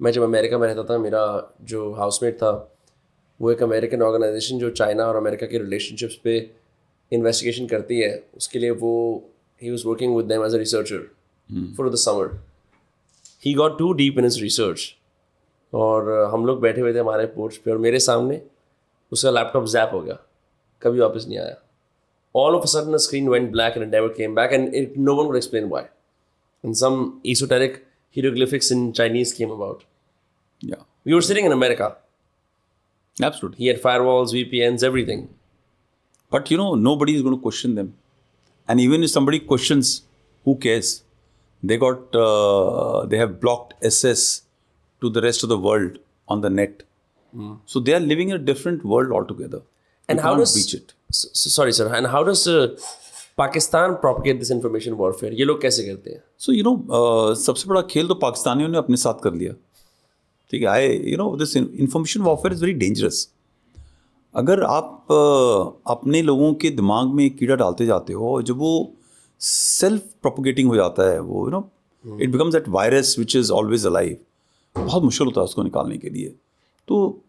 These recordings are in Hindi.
मैं जब अमेरिका में रहता था, मेरा जो हाउसमेट था वो एक अमेरिकन ऑर्गेनाइजेशन जो चाइना और अमेरिका के रिलेशनशिप्स पे इन्वेस्टिगेशन करती है, उसके लिए वो he was working with them as a researcher for the summer. He got too deep in his research और हम लोग बैठे हुए थे हमारे पोर्च पे और मेरे सामने उसका लैपटॉप जैप हो गया, कभी वापस नहीं आया. All of a sudden, the screen went black and it never came back, and no one could explain why. And some esoteric hieroglyphics in Chinese came about. Yeah, We were sitting in America. absolutely. He had firewalls, VPNs, everything. But nobody is going to question them. And even if somebody questions, who cares? They have blocked access to the rest of the world on the net. So they are living in a different world altogether. And You how can't does beach it. sorry, sir. And how does Pakistan propagate this information warfare? ये लोग कैसे करते हैं? So सबसे बड़ा खेल तो पाकिस्तानियों ने अपने साथ कर लिया. ठीक है. This information warfare is very dangerous. अगर आप अपने लोगों के दिमाग में एक कीड़ा डालते जाते हो, जब वो सेल्फ प्रोपोगेटिंग हो जाता है, वो it becomes that virus which is always alive. बहुत मुश्किल होता है उसको निकालने के लिए. तो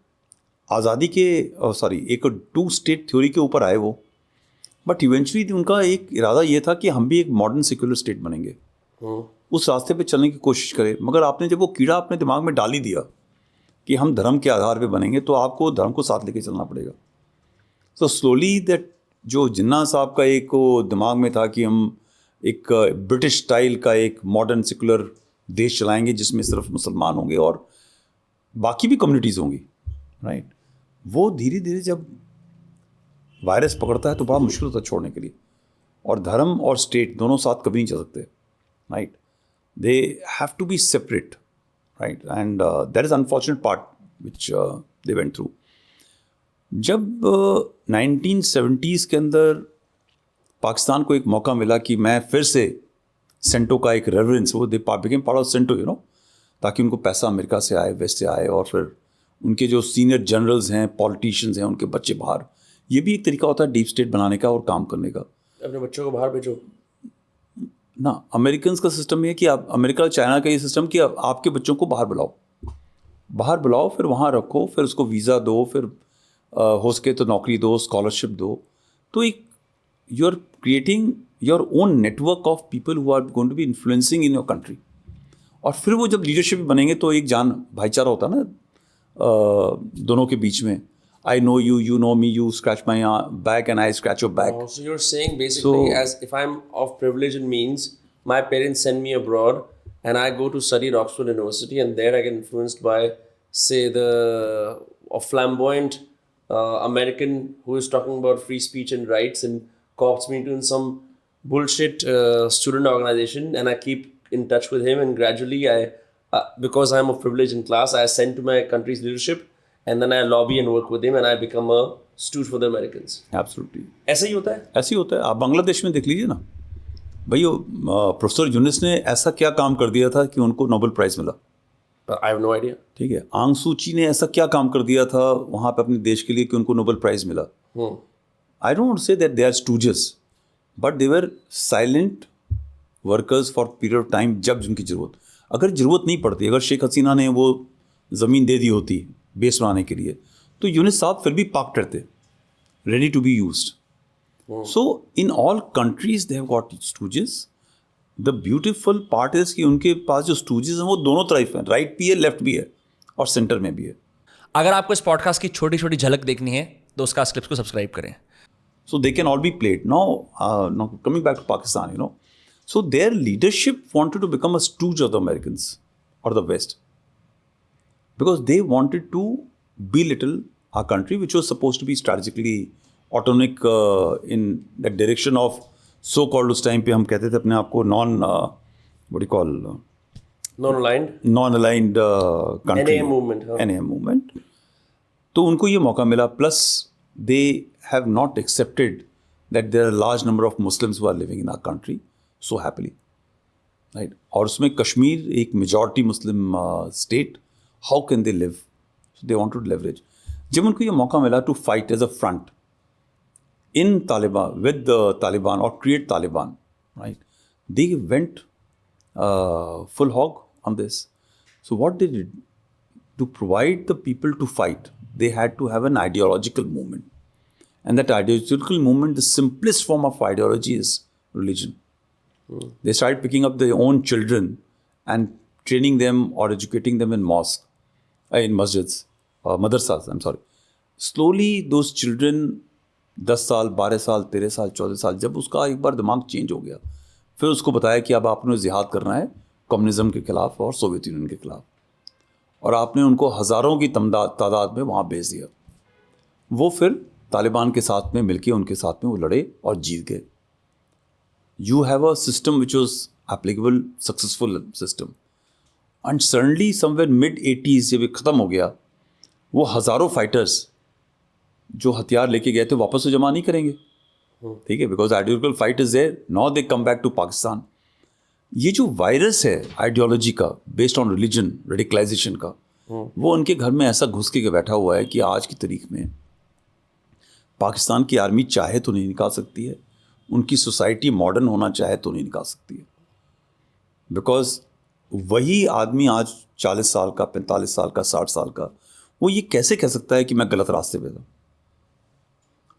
आज़ादी के एक 2 स्टेट थ्योरी के ऊपर आए वो, बट इवेंचुअली उनका एक इरादा ये था कि हम भी एक मॉडर्न सेक्युलर स्टेट बनेंगे. उस रास्ते पे चलने की कोशिश करें. मगर आपने जब वो कीड़ा अपने दिमाग में डाल ही दिया कि हम धर्म के आधार पे बनेंगे, तो आपको धर्म को साथ लेके चलना पड़ेगा. सो स्लोली दैट जो जिन्ना साहब का एक वो दिमाग में था कि हम एक ब्रिटिश स्टाइल का एक मॉडर्न सेक्युलर देश चलाएंगे जिसमें सिर्फ मुसलमान होंगे और बाकी भी कम्युनिटीज़ होंगी, राइट. वो धीरे धीरे जब वायरस पकड़ता है तो बड़ा मुश्किल होता है छोड़ने के लिए. और धर्म और स्टेट दोनों साथ कभी नहीं चल सकते, right. They have to be separate, right. And that is unfortunate part which they went through. जब 1970s के अंदर पाकिस्तान को एक मौका मिला कि मैं फिर से सेंटो का एक रेवरेंस, वो they became part of CENTO, ताकि उनको पैसा अमेरिका से आए, वेस्ट से आए, और फिर उनके जो सीनियर जनरल्स हैं, पॉलिटिशियंस हैं, उनके बच्चे बाहर. ये भी एक तरीका होता है डीप स्टेट बनाने का और काम करने का. अपने बच्चों को बाहर भेजो ना. अमेरिकन का सिस्टम ये है कि आप अमेरिका और चाइना का ये सिस्टम कि आपके बच्चों को बाहर बुलाओ, फिर वहाँ रखो, फिर उसको वीज़ा दो, फिर हो सके तो नौकरी दो, स्कॉलरशिप दो. तो एक you are creating your own network of people who are going to be influencing in your country. और फिर वो जब लीडरशिप बनेंगे तो एक जान भाईचारा होता है ना दोनों के बीच में. I know you, you know me, you scratch my back and I scratch your back. Oh, so you're saying basically, as if I'm of privilege and means, my parents send me abroad and I go to study at Oxford University, and there I get influenced by, say, a flamboyant American who is talking about free speech and rights and co-opts me into some bullshit student organization, and I keep in touch with him, and gradually because I'm of privilege in class, I ascend to my country's leadership. And then I lobby and work with him and I become a stooge for the Americans. Absolutely. ऐसा ही होता है? ऐसे ही होता है. आप बांग्लादेश में देख लीजिए ना भाई, प्रोफेसर यूनिस ने ऐसा क्या काम कर दिया था कि उनको नोबेल प्राइज़ मिला. I have no idea. ठीक है. आंग सूची ने ऐसा क्या काम कर दिया था वहाँ पे अपने देश के लिए कि उनको नोबेल प्राइज़ मिला. I don't say that they are stooges, but they were silent workers for period of time. जब उनकी ज़रूरत, अगर ज़रूरत नहीं पड़ती, अगर शेख हसीना ने वो ज़मीन दे दी होती बेस बनाने के लिए, तो यूनिस साहब फिर भी पाक रहते, ready to be used. So in all countries they have got stooges. The beautiful part is कि उनके पास जो स्टूजेस हैं वो दोनों तरफ हैं, राइट भी है, लेफ्ट भी है, और सेंटर में भी है. अगर आपको इस पॉडकास्ट की छोटी छोटी झलक देखनी है तो उसका क्लिप्स को सब्सक्राइब करें. So they can all be played. Now coming back to Pakistan, so their leadership wanted to become a stooge of the Americans or the West, because they wanted to belittle our country, which was supposed to be strategically autonomic in the direction of so-called, उस टाइम पे हम कहते थे अपने आप को non-aligned country, NAM movement. NAM movement. तो उनको ये मौका मिला. Plus they have not accepted that there are a large number of Muslims who are living in our country so happily, right? और उसमें कश्मीर एक majority Muslim state. How can they live? So they want to leverage. जब उनको ये मौका मिला to fight as a front in Taliban, with the Taliban, or create Taliban, right? They went full hog on this. So what they did, to provide the people to fight, they had to have an ideological movement. And that ideological movement, the simplest form of ideology is religion. They started picking up their own children and training them or educating them in mosque, in masjids, madrasas, I'm sorry. Slowly those children 10 साल, 12 साल, 13 साल, 14 साल, जब उसका एक बार दिमाग चेंज हो गया, फिर उसको बताया कि अब आपने जिहाद करना है कम्युनिज्म के खिलाफ और सोवियत यूनियन के खिलाफ, और आपने उनको हज़ारों की तादाद में वहाँ भेज दिया। वो फिर तालिबान के साथ में मिलके उनके साथ में वो लड़े और जीत गए। You have a system which was applicable, successful system. And suddenly somewhere mid-80s जब ये ख़त्म हो गया, वो हज़ारों फाइटर्स जो हथियार लेके गए थे वापस तो जमा नहीं करेंगे, ठीक है, because ideological fight is there, now they come back to Pakistan. ये जो वायरस है आइडियोलॉजी का बेस्ड ऑन रिलीजन, रेडिकलाइजेशन का, वो उनके घर में ऐसा घुस के बैठा हुआ है कि आज की तारीख में पाकिस्तान की आर्मी चाहे तो नहीं निकाल सकती है, उनकी सोसाइटी मॉडर्न होना चाहे तो नहीं निकाल सकती है, बिकॉज वही आदमी आज 40 साल का, 45 साल का, 60 साल का, वो ये कैसे कह सकता है कि मैं गलत रास्ते पे था,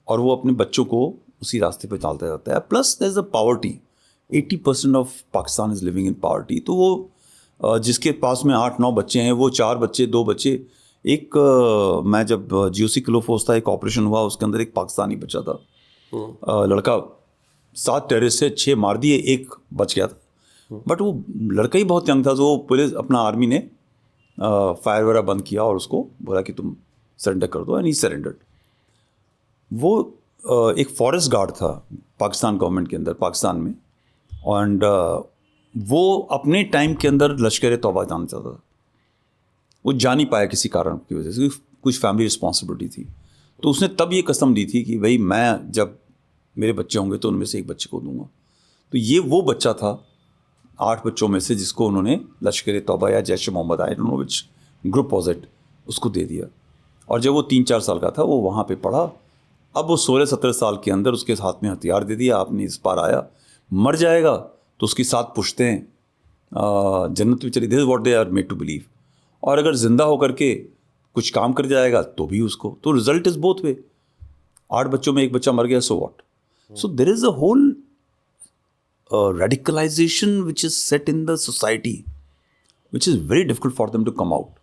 और वो अपने बच्चों को उसी रास्ते पे डालता जाता है। Plus there is a poverty, 80% of Pakistan is living in poverty. तो वो जिसके पास में 8-9 बच्चे हैं, वो 4 बच्चे, 2 बच्चे, एक मैं जब GOC क्लोफोर्स था, एक ऑपरेशन हुआ, उसके अंदर एक पाकिस्तानी बच्चा था, लड़का, 7 टेररिस्ट से 6 मार दिए, 1 बच गया था, बट वो लड़का ही बहुत यंग था, तो पुलिस अपना आर्मी ने फायर वगैरह बंद किया और उसको बोला कि तुम सरेंडर कर दो, एंड ही सरेंडर्ड। वो एक फॉरेस्ट गार्ड था पाकिस्तान गवर्नमेंट के अंदर, पाकिस्तान में, एंड वो अपने टाइम के अंदर लश्कर तौबा जाना चाहता था, वो जा नहीं पाया किसी कारण की वजह से, कुछ फैमिली रिस्पॉन्सिबिलिटी थी, तो उसने तब ये कसम दी थी कि भाई मैं जब मेरे बच्चे होंगे तो उनमें से एक बच्चे को दूंगा। तो ये वो बच्चा था 8 बच्चों में से जिसको उन्होंने लश्कर तौबा या Jaish Mohammed, I don't know which group was it, उसको दे दिया। और जब वो 3-4 साल का था, वो वहाँ पे पढ़ा। अब वो 16-17 साल के अंदर उसके हाथ में हथियार दे दिया, आपने इस पार आया, मर जाएगा तो उसकी 7 पुश्तें जन्नत में चली, this is what they are made to believe, और अगर जिंदा होकर के कुछ काम कर जाएगा तो भी उसको, तो रिजल्ट इज बोथ वे। 8 बच्चों में 1 बच्चा मर गया, so what. So there is a whole radicalization which is set in the society, which is very difficult for them to come out.